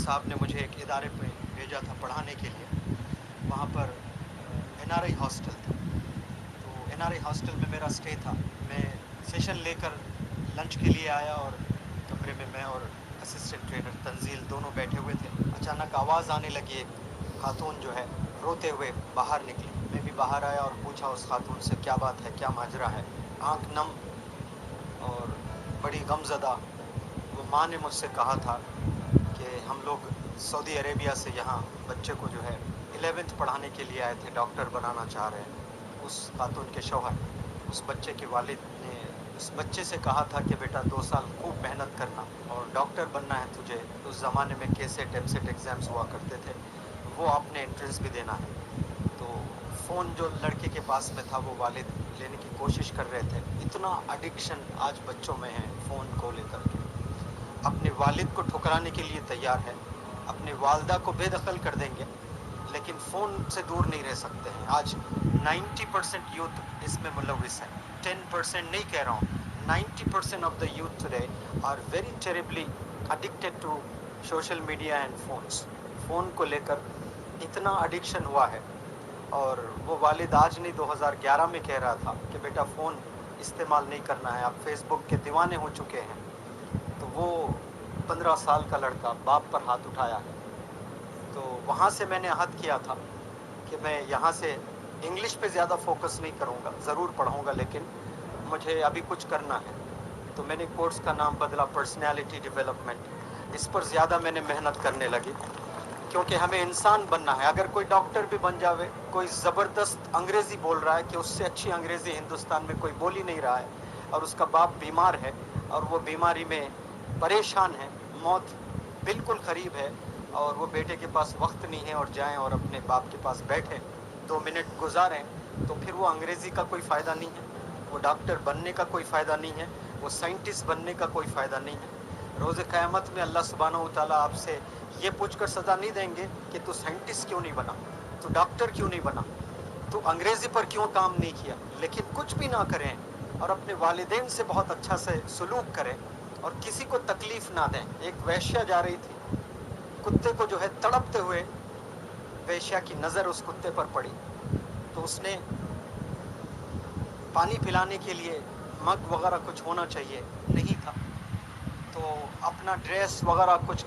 साहब ने मुझे एक इदारे पे भेजा था पढ़ाने के लिए। वहाँ पर एनआरआई हॉस्टल था, तो एनआरआई हॉस्टल में मेरा स्टे था। मैं सेशन लेकर लंच के लिए आया और कमरे में मैं और असिस्टेंट ट्रेनर तंजील दोनों बैठे हुए थे। अचानक आवाज़ आने लगी, एक खातून जो है रोते हुए बाहर निकली। मैं भी बाहर आया और पूछा उस खातून से क्या बात है, क्या माजरा है। आंख नम और बड़ी गमज़दा वो माँ ने मुझसे कहा था कि हम लोग सऊदी अरेबिया से यहाँ बच्चे को जो है 11th पढ़ाने के लिए आए थे, डॉक्टर बनाना चाह रहे हैं। उस खातून के शौहर उस बच्चे के वालिद ने उस बच्चे से कहा था कि बेटा 2 साल खूब मेहनत करना और डॉक्टर बनना है तुझे। उस ज़माने में केसेट एमसेट एग्ज़ाम्स हुआ करते थे, वो आपने एंट्रेंस भी देना है। तो फ़ोन जो लड़के के पास में था वो वालिद लेने की कोशिश कर रहे थे। इतना एडिक्शन आज बच्चों में है फ़ोन को लेकर के, अपने वालिद को ठुकराने के लिए तैयार है, अपने वालदा को बेदखल कर देंगे, लेकिन फ़ोन से दूर नहीं रह सकते हैं। आज 90% यूथ इसमें मुलविस है। 10% नहीं कह रहा हूँ, 90% of the youth today are very terribly addicted to social media and phones. Phone को लेकर इतना एडिक्शन हुआ है। और वो वालिद आज नहीं 2011 में कह रहा था कि बेटा फ़ोन इस्तेमाल नहीं करना है, आप फेसबुक के दीवाने हो चुके हैं। तो वो 15 साल का लड़का बाप पर हाथ उठाया है। तो वहाँ से मैंने अहद किया था कि मैं यहाँ से इंग्लिश पे ज़्यादा फोकस नहीं करूँगा, ज़रूर पढ़ूँगा, लेकिन मुझे अभी कुछ करना है। तो मैंने कोर्स का नाम बदला पर्सनैलिटी डेवलपमेंट। इस पर ज़्यादा मैंने मेहनत करने लगी, क्योंकि हमें इंसान बनना है। अगर कोई डॉक्टर भी बन जावे, कोई ज़बरदस्त अंग्रेज़ी बोल रहा है कि उससे अच्छी अंग्रेज़ी हिंदुस्तान में कोई बोल ही नहीं रहा है, और उसका बाप बीमार है और वो बीमारी में परेशान है, मौत बिल्कुल करीब है, और वो बेटे के पास वक्त नहीं है और जाएं और अपने बाप के पास बैठें 2 मिनट गुजारें, तो फिर वो अंग्रेज़ी का कोई फ़ायदा नहीं है, वो डॉक्टर बनने का कोई फ़ायदा नहीं है, वो साइंटिस्ट बनने का कोई फ़ायदा नहीं है। रोज़ क़यामत में अल्लाह सुब्हानहू व तआला आपसे ये पूछकर सज़ा नहीं देंगे कि तू साइंटिस्ट क्यों नहीं बना, तू डॉक्टर क्यों नहीं बना, तू अंग्रेज़ी पर क्यों काम नहीं किया। लेकिन कुछ भी ना करें और अपने वालिदैन से बहुत अच्छा से सलूक करें और किसी को तकलीफ़ ना दें। एक वेश्या जा रही थी, कुत्ते को जो है तड़पते हुए, वेश्या की नज़र उस कुत्ते पर पड़ी, तो उसने पानी पिलाने के लिए मग वगैरह कुछ होना चाहिए, नहीं था, तो अपना ड्रेस वगैरह कुछ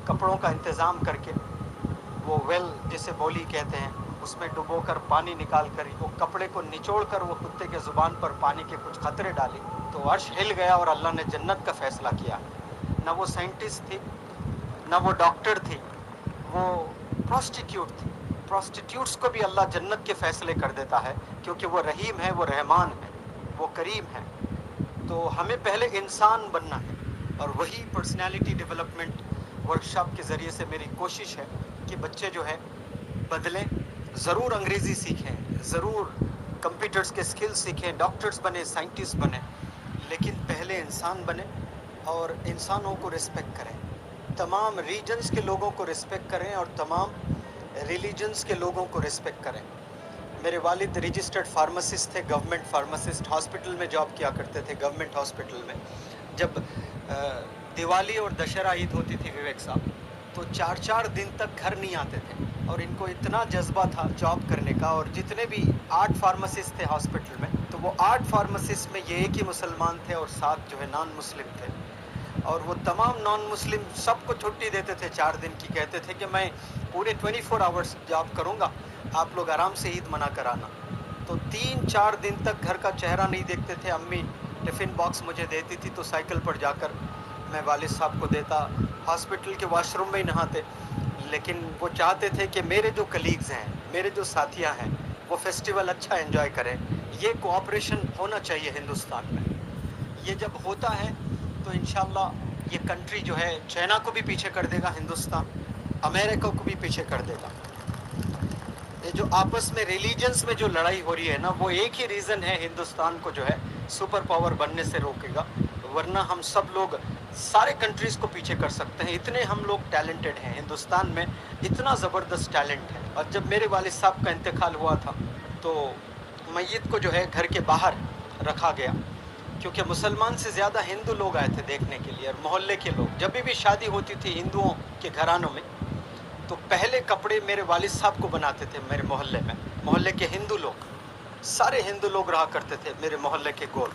कपड़ों का इंतज़ाम करके वो वेल जिसे बोली कहते हैं उसमें डुबोकर पानी निकाल कर वो कपड़े को निचोड़ कर वो कुत्ते के ज़ुबान पर पानी के कुछ क़तरे डाले, तो अर्श हिल गया और अल्लाह ने जन्नत का फ़ैसला किया। न वो साइंटिस्ट थी, न वो डॉक्टर थी, वो प्रोस्टिट्यूट थी। प्रोस्टिट्यूट्स को भी अल्लाह जन्नत के फ़ैसले कर देता है, क्योंकि वो रहीम है, वो रहमान है, वो करीम है। तो हमें पहले इंसान बनना है, और वही पर्सनैलिटी डेवलपमेंट वर्कशॉप के ज़रिए से मेरी कोशिश है कि बच्चे जो है बदलें, ज़रूर अंग्रेज़ी सीखें, ज़रूर कंप्यूटर्स के स्किल्स सीखें, डॉक्टर्स बने, साइंटिस्ट बने, लेकिन पहले इंसान बने और इंसानों को रिस्पेक्ट करें, तमाम रीजन्स के लोगों को रिस्पेक्ट करें और तमाम रिलीजन्स के लोगों को रिस्पेक्ट करें। मेरे वालिद रजिस्टर्ड फार्मासिस्ट थे, गवर्नमेंट फार्मासिस्ट, हॉस्पिटल में जॉब किया करते थे, गवर्नमेंट हॉस्पिटल में। जब दिवाली और दशहरा ईद होती थी विवेक साहब, तो 4-4 दिन तक घर नहीं आते थे, और इनको इतना जज्बा था जॉब करने का। और जितने भी 8 फार्मासिस्ट थे हॉस्पिटल में, तो वो 8 फार्मासिस्ट में ये एक ही मुसलमान थे और 7 जो है नॉन मुस्लिम थे, और वो तमाम नॉन मुस्लिम सबको छुट्टी देते थे 4 दिन की। कहते थे कि मैं पूरे 24 आवर्स जॉब करूँगा, आप लोग आराम से ईद मना कर आना। तो 3-4 दिन तक घर का चेहरा नहीं देखते थे। अम्मी टिफ़िन बॉक्स मुझे देती थी तो साइकिल पर जाकर मैं वालिद साहब को देता, हॉस्पिटल के वॉशरूम में ही नहाते। लेकिन वो चाहते थे कि मेरे जो कलीग्स हैं, मेरे जो साथियाँ हैं, वो फेस्टिवल अच्छा एंजॉय करें। ये कोऑपरेशन होना चाहिए हिंदुस्तान में। ये जब होता है तो इंशाल्लाह ये कंट्री जो है चाइना को भी पीछे कर देगा, हिंदुस्तान अमेरिका को भी पीछे कर देगा। ये जो आपस में रिलीजन्स में जो लड़ाई हो रही है ना, वो एक ही रीज़न है हिंदुस्तान को जो है सुपर पावर बनने से रोकेगा, वरना हम सब लोग सारे कंट्रीज़ को पीछे कर सकते हैं। इतने हम लोग टैलेंटेड हैं, हिंदुस्तान में इतना ज़बरदस्त टैलेंट है। और जब मेरे वालिद साहब का इंतकाल हुआ था तो मैयत को जो है घर के बाहर रखा गया, کیونکہ مسلمان سے زیادہ ہندو لوگ آئے تھے دیکھنے کے لیے، اور محلے کے لوگ. جب بھی شادی ہوتی تھی ہندوؤں کے گھرانوں میں تو پہلے کپڑے میرے والد صاحب کو بناتے تھے میرے محلے میں. محلے کے ہندو لوگ، سارے ہندو لوگ رہا کرتے تھے میرے محلے کے گول،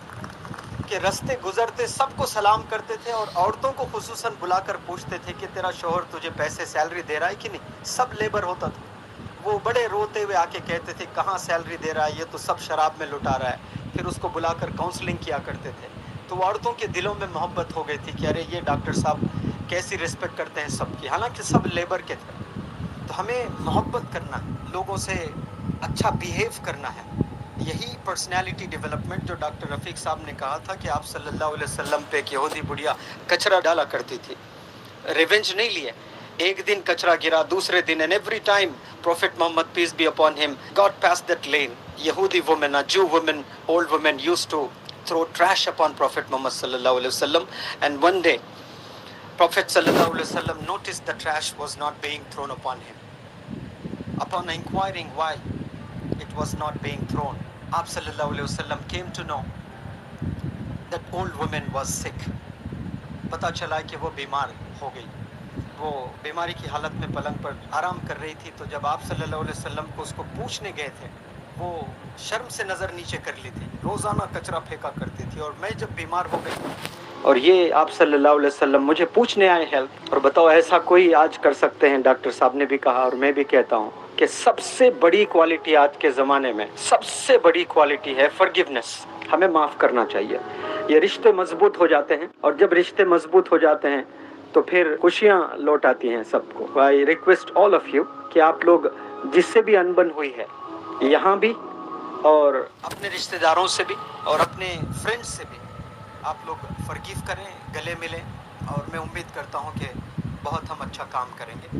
کہ رستے گزرتے سب کو سلام کرتے تھے، اور عورتوں کو خصوصاً بلا کر پوچھتے تھے کہ تیرا شوہر تجھے پیسے سیلری دے رہا ہے کہ نہیں. سب لیبر ہوتا تھا، وہ بڑے روتے ہوئے آ کے کہتے تھے کہاں سیلری دے رہا ہے، یہ تو سب شراب میں لٹا رہا ہے. پھر اس کو بلا کر کاؤنسلنگ کیا کرتے تھے. تو وہ عورتوں کے دلوں میں محبت ہو گئی تھی کہ ارے یہ ڈاکٹر صاحب کیسی رسپیکٹ کرتے ہیں سب کی، حالانکہ سب لیبر کے تھے. تو ہمیں محبت کرنا ہے، لوگوں سے اچھا بیہیو کرنا ہے. یہی پرسنالٹی ڈیولپمنٹ جو ڈاکٹر رفیق صاحب نے کہا تھا کہ آپ صلی اللہ علیہ وسلم پہ ایک یہودی بڑھیا کچرا ڈالا کرتی تھی، ریونج نہیں لیے. ایک دن کچرا گرا، دوسرے دن، and every time Prophet Muhammad peace be upon him got past that lane, Yehudi women, Jew women, old women used to throw trash upon Prophet Muhammad sallallahu alaihi wasallam. And one day Prophet sallallahu alaihi wasallam noticed the trash was not being thrown upon him. Upon inquiring why it was not being thrown, Aap sallallahu alaihi wasallam came to know that old woman was sick. پتہ چلا کہ وہ بیمار ہو گئی، وہ بیماری کی حالت میں پلنگ پر آرام کر رہی تھی. تو جب آپ صلی اللہ علیہ وسلم کو اس کو پوچھنے گئے تھے، وہ شرم سے نظر نیچے کر لی تھی، روزانہ کچرا پھینکا کرتی تھی. اور میں جب بیمار ہو گئی اور یہ آپ صلی اللہ علیہ وسلم مجھے پوچھنے آئے ہیلپ، اور بتاؤ ایسا کوئی آج کر سکتے ہیں؟ ڈاکٹر صاحب نے بھی کہا اور میں بھی کہتا ہوں کہ سب سے بڑی کوالٹی آج کے زمانے میں، سب سے بڑی کوالٹی ہے forgiveness. ہمیں معاف کرنا چاہیے. یہ رشتے مضبوط ہو جاتے ہیں، اور جب رشتے مضبوط ہو جاتے ہیں تو پھر خوشیاں لوٹ آتی ہیں سب کو. I request all of you کہ آپ لوگ جس سے بھی انبن ہوئی ہے یہاں بھی اور اپنے رشتہ داروں سے بھی اور اپنے فرینڈز سے بھی آپ لوگ فرگیو کریں، گلے ملیں، اور میں امید کرتا ہوں کہ بہت ہم اچھا کام کریں گے.